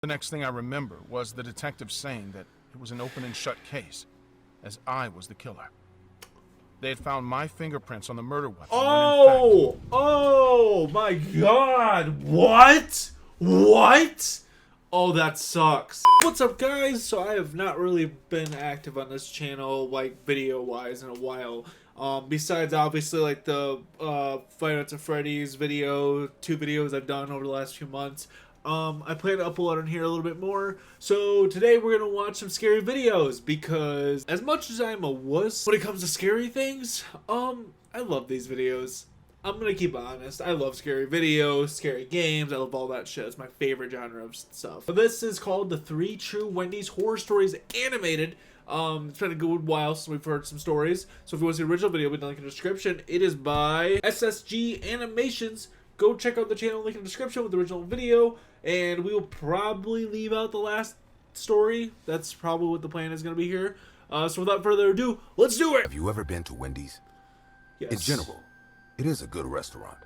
The next thing I remember was the detective saying that it was an open and shut case, as I was the killer. They had found my fingerprints on the murder weapon. Oh my God. What? Oh, that sucks. What's up, guys? So I have not really been active on this channel, like video-wise, in a while. Besides, obviously, like the Five Nights at Freddy's video, 2 videos I've done over the last few months. I plan to upload on here a little bit more. So today we're going to watch some scary videos because as much as I'm a wuss when it comes to scary things, I love these videos. I'm going to keep it honest. I love scary videos, scary games. I love all that shit. It's my favorite genre of stuff. So this is called The 3 True Wendy's Horror Stories Animated. It's been a good while since we've heard some stories. So if you want to see the original video, we'll link in the description. It is by SSG Animations. Go check out the channel, link in the description with the original video. And we will probably leave out the last story. That's probably what the plan is going to be here. So without further ado, let's do it! Have you ever been to Wendy's? Yes. In general, it is a good restaurant.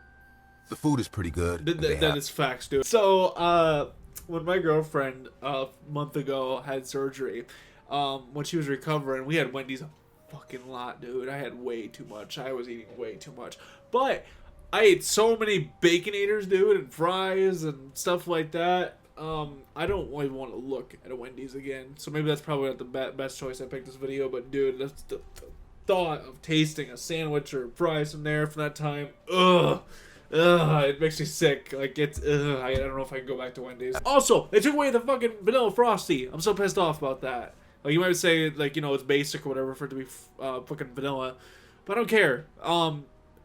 The food is pretty good. That is facts, dude. So, when my girlfriend, a month ago, had surgery, when she was recovering, we had Wendy's a fucking lot, dude. I had way too much. I was eating way too much. But I ate so many Baconators, dude, and fries and stuff like that. I don't even want to look at a Wendy's again. So maybe that's probably not the best choice I picked this video. But, dude, that's the thought of tasting a sandwich or fries from there from that time. Ugh, it makes me sick. Like, it's, I don't know if I can go back to Wendy's. Also, they took away the fucking vanilla Frosty. I'm so pissed off about that. Like, you might say, like, you know, it's basic or whatever for it to be fucking vanilla. But I don't care.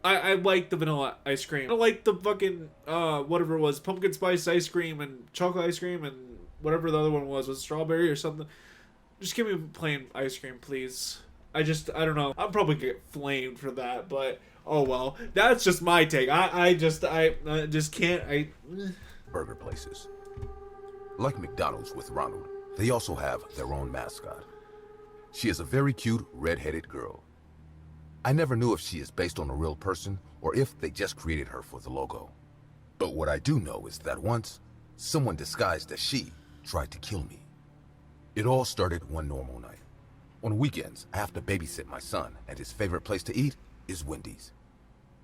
I like the vanilla ice cream. I don't like the fucking, whatever it was, pumpkin spice ice cream and chocolate ice cream and whatever the other one was strawberry or something. Just give me plain ice cream, please. I don't know. I'm probably gonna get flamed for that, but oh well. That's just my take. I just can't. Burger places. Like McDonald's with Ronald, they also have their own mascot. She is a very cute, red-headed girl. I never knew if she is based on a real person or if they just created her for the logo. But what I do know is that once, someone disguised as she tried to kill me. It all started one normal night. On weekends, I have to babysit my son, and his favorite place to eat is Wendy's.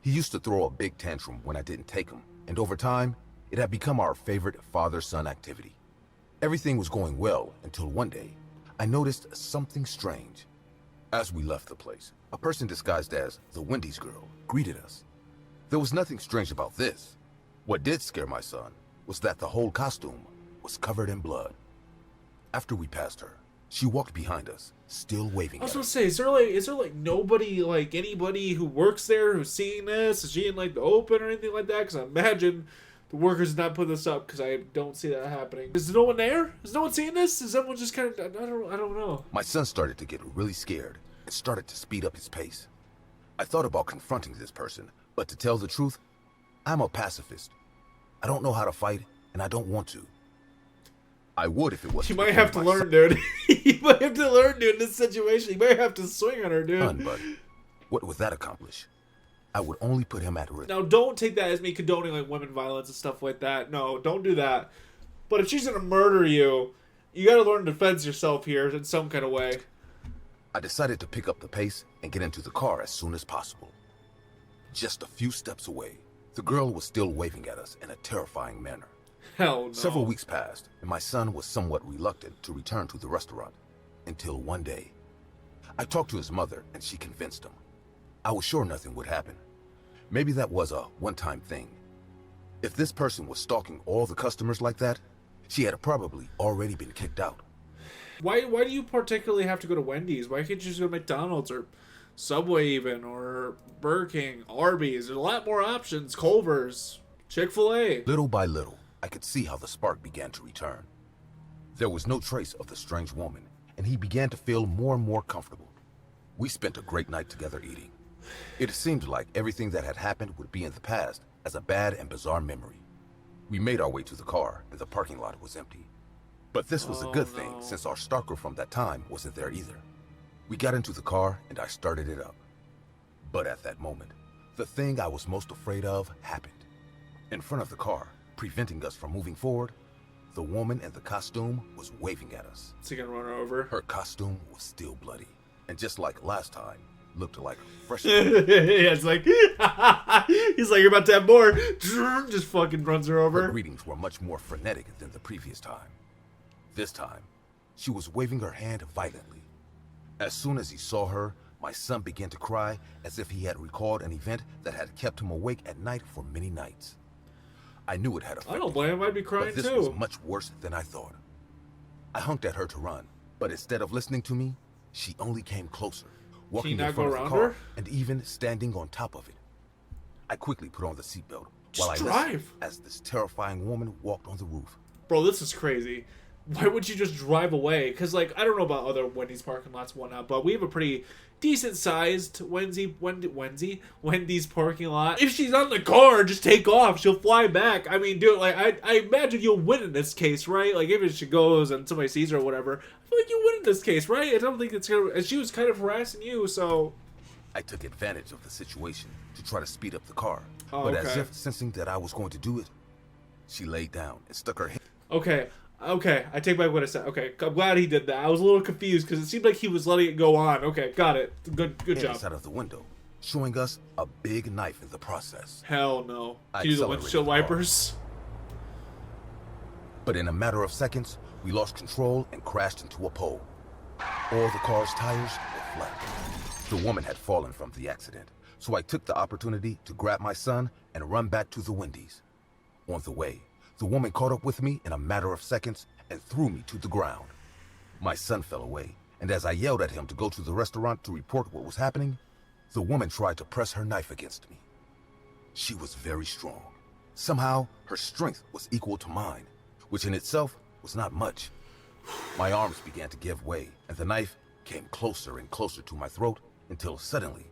He used to throw a big tantrum when I didn't take him, and over time, it had become our favorite father-son activity. Everything was going well until one day, I noticed something strange. As we left the place, a person disguised as the Wendy's girl greeted us. There was nothing strange about this. What did scare my son was that the whole costume was covered in blood. After we passed her, she walked behind us, still waving I was at gonna us. say, is there like nobody, like anybody who works there who's seeing this? Is she in like the open or anything like that? Because I imagine the workers did not put this up because I don't see that happening. Is no one there? Is no one seeing this? Is everyone just kind of, I don't know. My son started to get really scared and started to speed up his pace. I thought about confronting this person, but to tell the truth, I'm a pacifist. I don't know how to fight, and I don't want to. I would if it was. You might have to learn, dude. You might have to learn, dude, in this situation. You might have to swing on her, dude. But what would that accomplish? I would only put him at risk. Now, don't take that as me condoning like women violence and stuff like that. No, don't do that. But if she's gonna murder you, you gotta learn to defend yourself here in some kind of way. I decided to pick up the pace and get into the car as soon as possible. Just a few steps away, the girl was still waving at us in a terrifying manner. Hell no. Several weeks passed, and my son was somewhat reluctant to return to the restaurant, until one day. I talked to his mother, and she convinced him. I was sure nothing would happen. Maybe that was a one-time thing. If this person was stalking all the customers like that, she had probably already been kicked out. Why do you particularly have to go to Wendy's? Why can't you just go to McDonald's or Subway even, or Burger King, Arby's? There's a lot more options. Culver's, Chick-fil-A. Little by little, I could see how the spark began to return. There was no trace of the strange woman, and he began to feel more and more comfortable. We spent a great night together eating. It seemed like everything that had happened would be in the past as a bad and bizarre memory. We made our way to the car, and the parking lot was empty. But this was a good thing, since our stalker from that time wasn't there either. We got into the car, and I started it up. But at that moment, the thing I was most afraid of happened. In front of the car, preventing us from moving forward, the woman in the costume was waving at us. So you can run her over. Her costume was still bloody, and just like last time, looked like fresh. Yeah, it's like he's like, you're about to have more. Just fucking runs her Her over. greetings were much more frenetic than the previous time. This time, she was waving her hand violently. As soon as he saw her, my son began to cry as if he had recalled an event that had kept him awake at night for many nights. I knew it had affected I don't blame him. I'd be but crying this was too. much worse than I thought. I honked at her to run, but instead of listening to me, she only came closer, walking in not front go of the around car her? and even standing on top of it. I quickly put on the seatbelt while I Just listened drive. as this terrifying woman walked on the roof. Bro, this is crazy. Why would you just drive away? Because, like, I don't know about other Wendy's parking lots and whatnot, but we have a pretty decent-sized Wendy's parking lot. If she's on the car, just take off. She'll fly back. I mean, dude, like, I imagine you'll win in this case, right? Like, even if she goes and somebody sees her or whatever, I feel like you win in this case, right? I don't think it's gonna... And she was kind of harassing you, so... I took advantage of the situation to try to speed up the car, Oh, but as okay. if sensing that I was going to do it, she laid down and stuck her Okay, I take back what I said. Okay, I'm glad he did that. I was a little confused because it seemed like he was letting it go on. Okay, got it. Good head job. inside of the window, showing us a big knife in the process. Hell no. I Can you do the accelerated windshield the car. wipers? But in a matter of seconds, we lost control and crashed into a pole. All the car's tires were flat. The woman had fallen from the accident, so I took the opportunity to grab my son and run back to the Wendy's. On the way, the woman caught up with me in a matter of seconds and threw me to the ground. My son fell away, and as I yelled at him to go to the restaurant to report what was happening, the woman tried to press her knife against me. She was very strong. Somehow, her strength was equal to mine, which in itself was not much. My arms began to give way, and the knife came closer and closer to my throat until suddenly,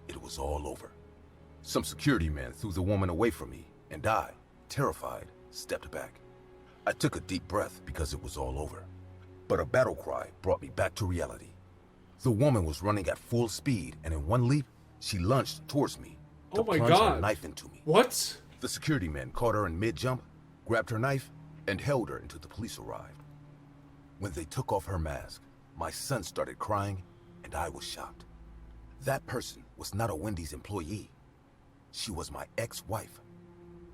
it was all over. Some security men threw the woman away from me, and I, terrified, stepped back. I took a deep breath because it was all over. But a battle cry brought me back to reality. The woman was running at full speed, and in one leap, she lunged towards me to Oh my plunge her God. knife into me. What? The security men caught her in mid-jump, grabbed her knife, and held her until the police arrived. When they took off her mask, my son started crying, and I was shocked. That person was not a Wendy's employee. She was my ex-wife,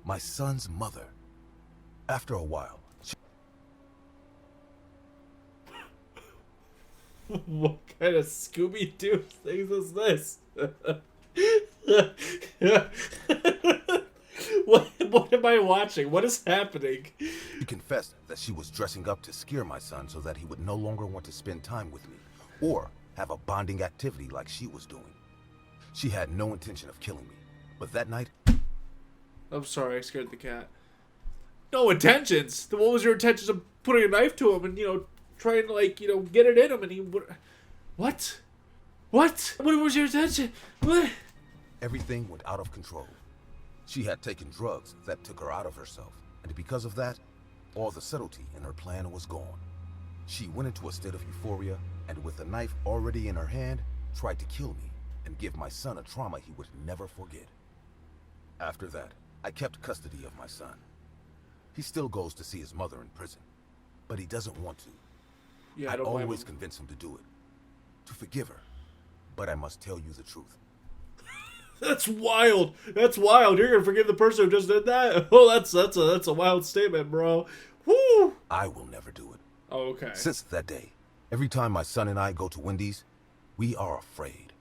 my son's mother. After a while, she... What kind of Scooby-Doo things is this? What am I watching? What is happening? She confessed that she was dressing up to scare my son so that he would no longer want to spend time with me or have a bonding activity like she was doing. She had no intention of killing me, but that night, I'm sorry, I scared the cat. No intentions. Then what was your intentions of putting a knife to him and, trying to, get it in him and he would... What? What? What was your intention? What? everything went out of control. She had taken drugs that took her out of herself, and because of that, all the subtlety in her plan was gone. She went into a state of euphoria, and with a knife already in her hand, tried to kill me and give my son a trauma he would never forget. After that, I kept custody of my son. He still goes to see his mother in prison, but he doesn't want to. Yeah, I I don't blame always him. convince him to do it, to forgive her. But I must tell you the truth. That's wild. That's wild. You're gonna forgive the person who just did that? Oh, that's a wild statement, bro. Woo. I will never do it. Oh, okay. Since that day, every time my son and I go to Wendy's, we are afraid.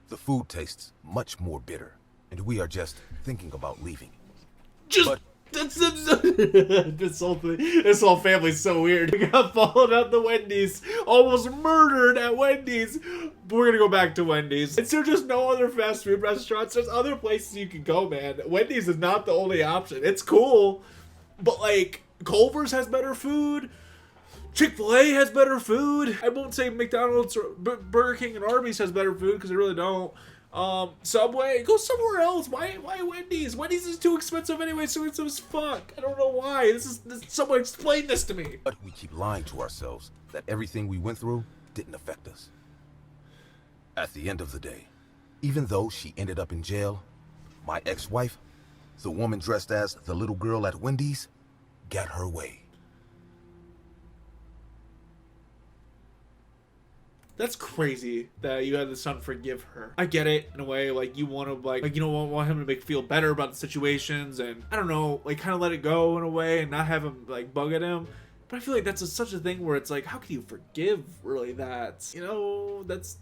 The food tastes much more bitter, and we are just thinking about leaving. Just But- this whole family's so weird. We got followed out the Wendy's, almost murdered at Wendy's. But we're gonna go back to Wendy's. Is there just no other fast food restaurants? There's other places you can go, man. Wendy's is not the only option. It's cool, but like Culver's has better food. Chick-fil-A has better food. I won't say McDonald's or Burger King and Arby's has better food because they really don't. Subway, go somewhere else. Why Wendy's? Wendy's is too expensive anyway, so it's as fuck. I don't know why. Someone explain this to me. But we keep lying to ourselves that everything we went through didn't affect us. At the end of the day, even though she ended up in jail, my ex-wife, the woman dressed as the little girl at Wendy's, got her way. That's crazy that you had the son forgive her. I get it in a way, like you want to like you don't want him to make feel better about the situations, and I don't know, like kind of let it go in a way and not have him like bug at him. But I feel like that's such a thing where it's like, how can you forgive really that? You know, that's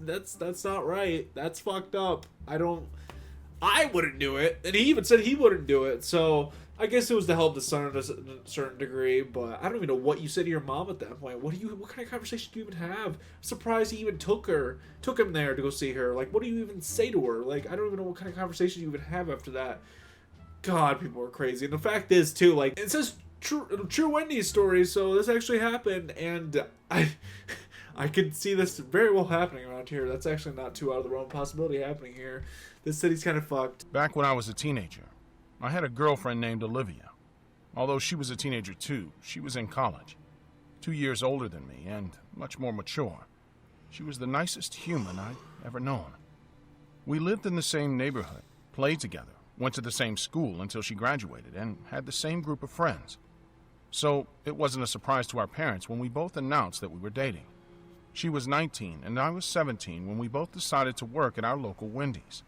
not right. That's fucked up. I wouldn't do it, and he even said he wouldn't do it. So I guess it was to help the son to a certain degree, but I don't even know what you said to your mom at that point. What kind of conversation do you even have? I'm surprised he even took him there to go see her. Like, what do you even say to her? Like, I don't even know what kind of conversation you even have after that. God, people are crazy. And the fact is, too, like, it says true Wendy's story, so this actually happened, and I could see this very well happening around here. That's actually not too out of the realm of possibility happening here. This city's kind of fucked. Back when I was a teenager, I had a girlfriend named Olivia. Although she was a teenager too, she was in college. 2 years older than me and much more mature. She was the nicest human I'd ever known. We lived in the same neighborhood, played together, went to the same school until she graduated, and had the same group of friends. So it wasn't a surprise to our parents when we both announced that we were dating. She was 19 and I was 17 when we both decided to work at our local Wendy's.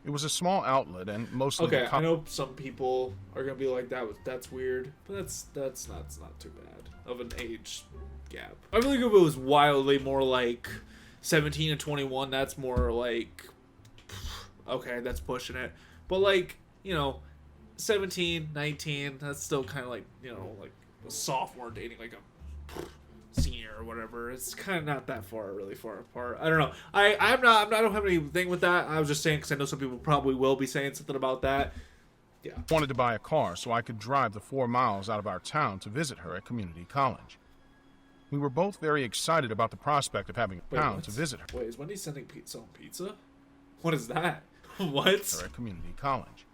It was a small outlet and mostly... Okay, I know some people are gonna be like, that's weird, but that's not too bad of an age gap. I feel like if it was wildly more like 17 and 21, that's more like, okay, that's pushing it. But like, you know, 17, 19, that's still kind of like, you know, like a sophomore dating like a senior or whatever. It's kind of not that really far apart. I don't know. I don't have anything with that. I was just saying because I know some people probably will be saying something about that. Yeah. Wanted to buy a car so I could drive the 4 miles out of our town to visit her at community college. We were both very excited about the prospect of having a town to visit her. Wait, is Wendy sending pizza on pizza? What is that? What? Her at community college.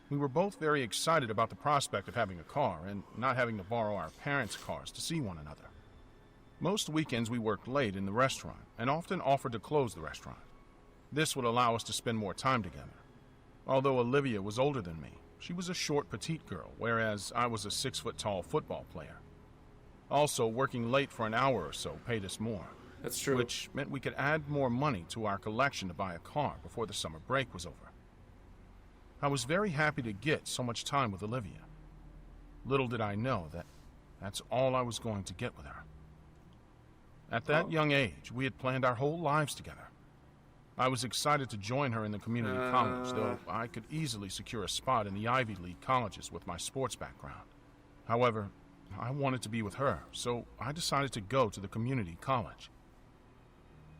We were both very excited about the prospect of having a car and not having to borrow our parents' cars to see one another. Most weekends we worked late in the restaurant and often offered to close the restaurant. This would allow us to spend more time together. Although Olivia was older than me, she was a short, petite girl, whereas I was a 6-foot-tall football player. Also, working late for an hour or so paid us more. That's true. Which meant we could add more money to our collection to buy a car before the summer break was over. I was very happy to get so much time with Olivia. Little did I know that that's all I was going to get with her. At that young age, we had planned our whole lives together. I was excited to join her in the community college, though I could easily secure a spot in the Ivy League colleges with my sports background. However, I wanted to be with her, so I decided to go to the community college.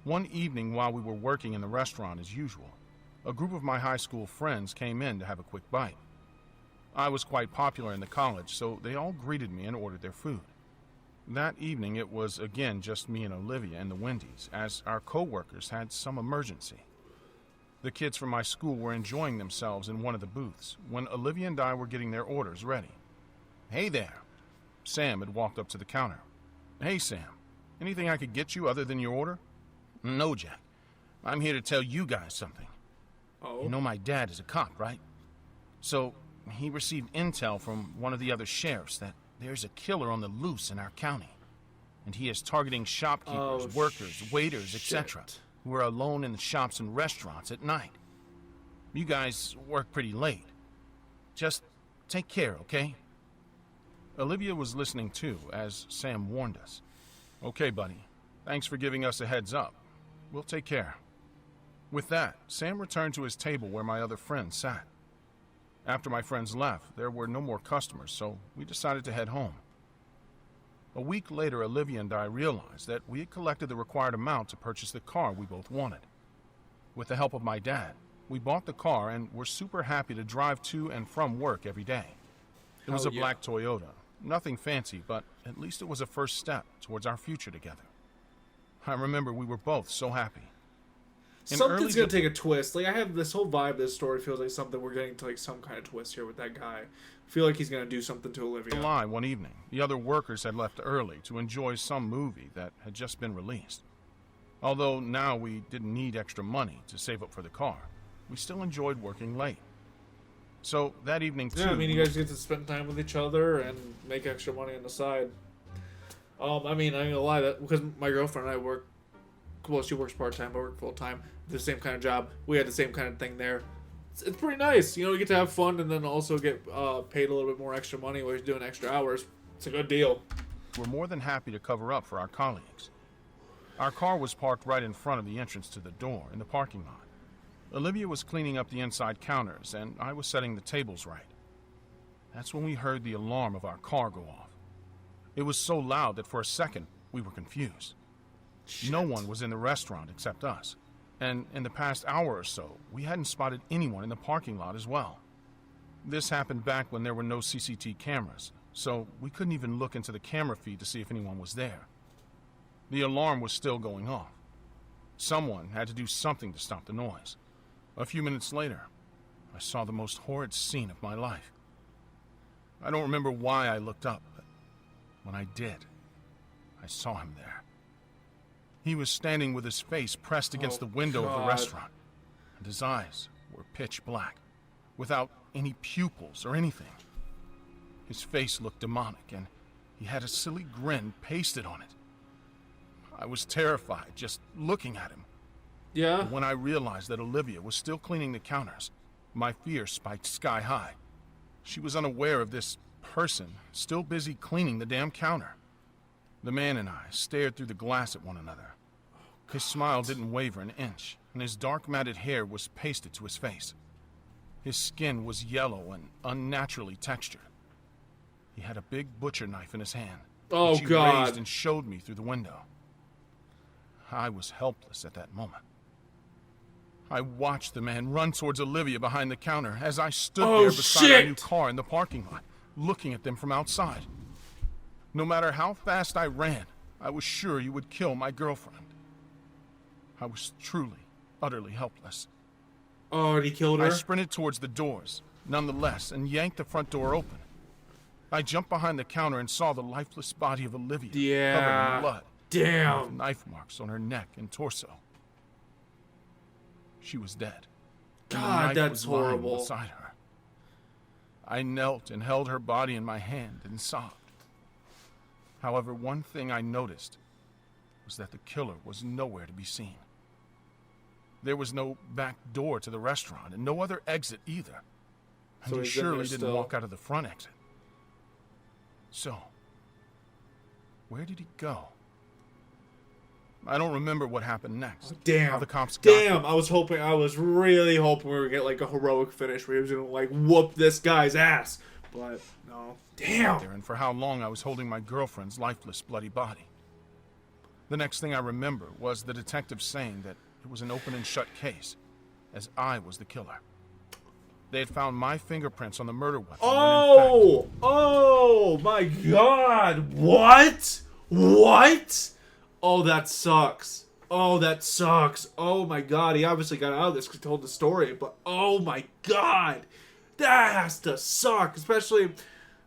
One evening while we were working in the restaurant as usual, a group of my high school friends came in to have a quick bite. I was quite popular in the college, so they all greeted me and ordered their food. That evening, it was again just me and Olivia in the Wendy's, as our co-workers had some emergency. The kids from my school were enjoying themselves in one of the booths when Olivia and I were getting their orders ready. "Hey there." Sam had walked up to the counter. "Hey, Sam. Anything I could get you other than your order?" "No, Jack. I'm here to tell you guys something. Oh. You know my dad is a cop, right? So he received intel from one of the other sheriffs that there's a killer on the loose in our county, and he is targeting shopkeepers, workers, waiters, etc., who are alone in the shops and restaurants at night. You guys work pretty late. Just take care, okay?" Olivia was listening too, as Sam warned us. "Okay, buddy. Thanks for giving us a heads up. We'll take care." With that, Sam returned to his table where my other friends sat. After my friends left, there were no more customers, so we decided to head home. A week later, Olivia and I realized that we had collected the required amount to purchase the car we both wanted. With the help of my dad, we bought the car and were super happy to drive to and from work every day. It was a black Toyota. Nothing fancy, but at least it was a first step towards our future together. I remember we were both so happy. Something's gonna take a twist. Like, I have this whole vibe. This story feels like something we're getting to, like some kind of twist here with that guy. I feel like he's gonna do something to Olivia. July one evening, the other workers had left early to enjoy some movie that had just been released. Although now we didn't need extra money to save up for the car, we still enjoyed working late. So that evening too. Yeah, I mean, you guys get to spend time with each other and make extra money on the side. I mean, I'm gonna lie, that because my girlfriend and I work well, she works part-time, I work full-time, the same kind of job. We had the same kind of thing there. It's pretty nice. You know, you get to have fun and then also get paid a little bit more extra money while you're doing extra hours. It's a good deal. We're more than happy to cover up for our colleagues. Our car was parked right in front of the entrance to the door in the parking lot. Olivia was cleaning up the inside counters, and I was setting the tables right. That's when we heard the alarm of our car go off. It was so loud that for a second, we were confused. Shit. No one was in the restaurant except us. And in the past hour or so, we hadn't spotted anyone in the parking lot as well. This happened back when there were no CCTV cameras, so we couldn't even look into the camera feed to see if anyone was there. The alarm was still going off. Someone had to do something to stop the noise. A few minutes later, I saw the most horrid scene of my life. I don't remember why I looked up, but when I did, I saw him there. He was standing with his face pressed against the window of the restaurant, and his eyes were pitch black, without any pupils or anything. His face looked demonic, and he had a silly grin pasted on it. I was terrified just looking at him. Yeah? But when I realized that Olivia was still cleaning the counters, my fear spiked sky high. She was unaware of this person still busy cleaning the damn counter. The man and I stared through the glass at one another. His smile didn't waver an inch, and his dark matted hair was pasted to his face. His skin was yellow and unnaturally textured. He had a big butcher knife in his hand, which he raised and showed me through the window. I was helpless at that moment. I watched the man run towards Olivia behind the counter as I stood there beside my new car in the parking lot, looking at them from outside. No matter how fast I ran, I was sure he would kill my girlfriend. I was truly, utterly helpless. Oh, and he killed her? I sprinted towards the doors, nonetheless, and yanked the front door open. I jumped behind the counter and saw the lifeless body of Olivia, covered in blood. Damn. With knife marks on her neck and torso. She was dead. God, that's horrible. Beside her. I knelt and held her body in my hand and sobbed. However, one thing I noticed was that the killer was nowhere to be seen. There was no back door to the restaurant and no other exit either. And So he he's in surely there didn't still. walk out of the front exit. So, where did he go? I don't remember what happened next. Damn. How the cops got Damn. him. I was really hoping we would get like a heroic finish where he was gonna like whoop this guy's ass. But no. Damn. And for how long I was holding my girlfriend's lifeless, bloody body. The next thing I remember was the detective saying that it was an open and shut case, as I was the killer. They had found my fingerprints on the murder weapon. Oh my God. What? What? Oh, that sucks. Oh, that sucks. Oh my God. He obviously got out of this because he told the story, but oh my God. That has to suck. Especially,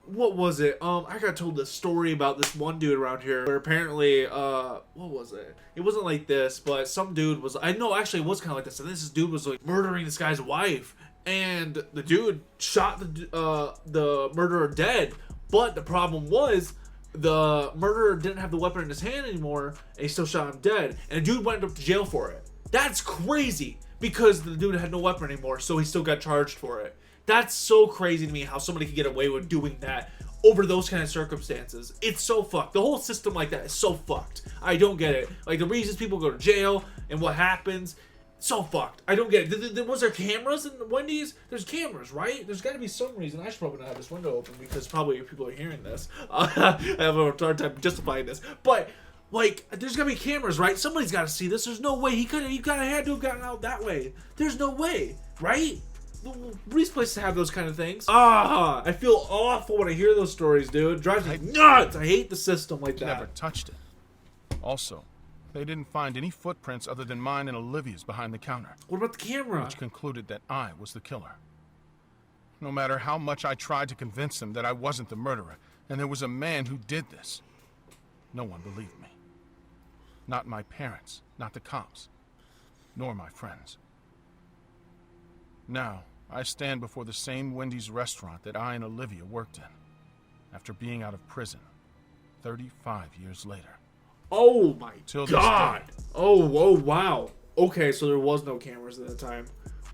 what was it? I got told this story about this one dude around here where apparently, what was it? It wasn't like this, but some dude was, I know actually it was kind of like this. And this dude was like murdering this guy's wife. And the dude shot the murderer dead. But the problem was, the murderer didn't have the weapon in his hand anymore, and he still shot him dead. And the dude went up to jail for it. That's crazy, because the dude had no weapon anymore, so he still got charged for it. That's so crazy to me how somebody can get away with doing that over those kind of circumstances. It's so fucked. The whole system like that is so fucked. I don't get it. Like, the reasons people go to jail and what happens, so fucked. I don't get it. Was there cameras in Wendy's? There's cameras, right? There's got to be some reason. I should probably not have this window open because probably people are hearing this. I have a hard time justifying this. But, like, there's got to be cameras, right? Somebody's got to see this. There's no way he could have. You gotta had to have gotten out that way. There's no way, right? These places have those kind of things. I feel awful when I hear those stories, dude. It drives me nuts. I hate the system like that. Never touched it. Also, they didn't find any footprints other than mine and Olivia's behind the counter. What about the camera? Which concluded that I was the killer. No matter how much I tried to convince them that I wasn't the murderer, and there was a man who did this, no one believed me. Not my parents, not the cops, nor my friends. Now, I stand before the same Wendy's restaurant that I and Olivia worked in, after being out of prison 35 years later. Oh my Till this god. day. Oh wow. Okay, so there was no cameras at the time.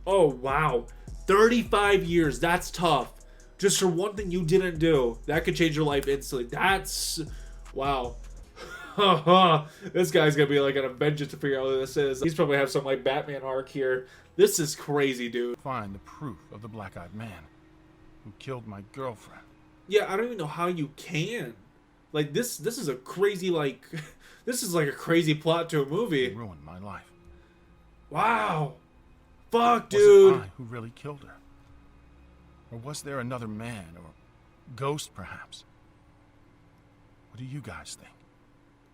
Oh wow. 35 years. That's tough. Just for one thing you didn't do. That could change your life instantly. That's wow. This guy's gonna be like an Avengers to figure out who this is. He's probably have some like Batman arc here. This is crazy, dude. Find the proof of the black-eyed man who killed my girlfriend. Yeah, I don't even know how you can. Like this is a crazy like this is like a crazy plot to a He movie. ruined my life. Wow. Fuck, Was dude. it I who really killed her? Or was there another man, or ghost perhaps? What do you guys think?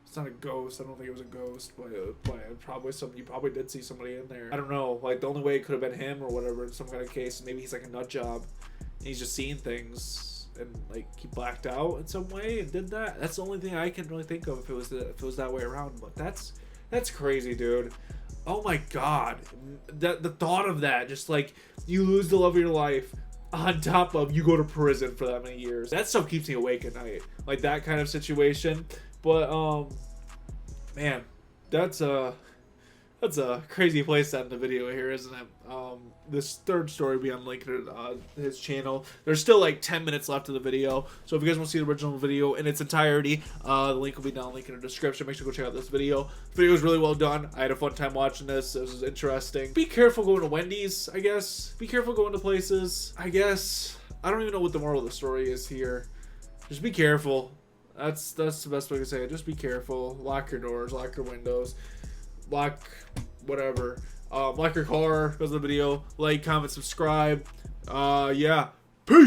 It's not a ghost. I don't think it was a ghost, but probably some. You probably did see somebody in there. I don't know. Like the only way it could have been him or whatever in some kind of case. Maybe he's like a nut job. And he's just seeing things and like he blacked out in some way and did that. That's the only thing I can really think of if it was that way around. But that's crazy, dude. Oh my god, the thought of that, just like you lose the love of your life. On top of you go to prison for that many years. That stuff keeps me awake at night. Like that kind of situation. But man, that's a crazy place to end the video here, isn't it? This third story will be on linked at his channel. There's still like 10 minutes left of the video, so if you guys want to see the original video in its entirety, the link will be down, link in the description. Make sure to go check out this video. The video was really well done. I had a fun time watching this. It was interesting. Be careful going to Wendy's, I guess. Be careful going to places, I guess. I don't even know what the moral of the story is here. Just be careful. That's the best way to say it. Just be careful. Lock your doors, lock your windows, lock whatever. Like your car, goes to the video, like, comment, subscribe. Yeah. Peace.